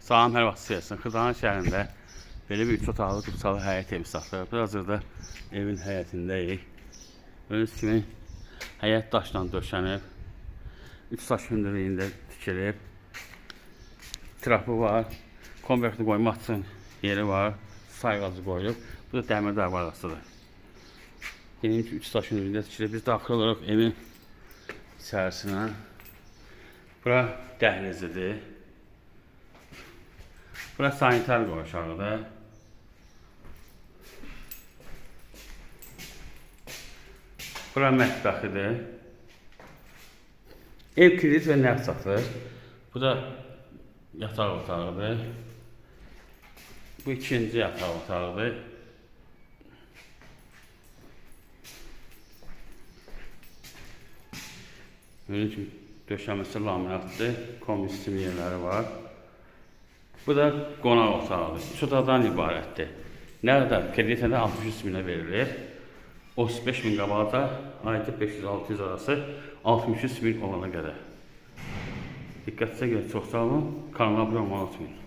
Salam, hər vaxt istəyirsən. Xırdalan şəhərində belə bir 3 otaqlı qıpçalı həyət evi satılır. Biz hazırda evin həyətindəyik. Gördüyünüz kimi həyət daşla döşənib. 3 saç hündürlüyündə tikilib. Trapı var. Konvertini qoymaq üçün yeri var. Sayğacı qoyulub. Bu da dəmir darvarasıdır. Yeni 3 saç hündürlüyündə tikilib. Biz daxil olaraq evin içərisinə. Bura dəhlizidir. Bura sanitar qovşağıdır. Bura mətbəxidir. Ev kilit və nəqd satılır. Bu da yataq otağıdır. Bu ikinci yataq otağıdır. Gördüyünüz kimi döşəməsi laminatdır. Komisyon yerləri var. Bu da qonaq otağıdır. 3 otaqdan ibarətdir. Nə qədər kreditəndə 63 minə verilir. 35 min qabaqda ayda 500-600 arası 63 min olana qədər. Diqqətinizə görə çox sağ olun. Kanala abunə olmayı unutmayın.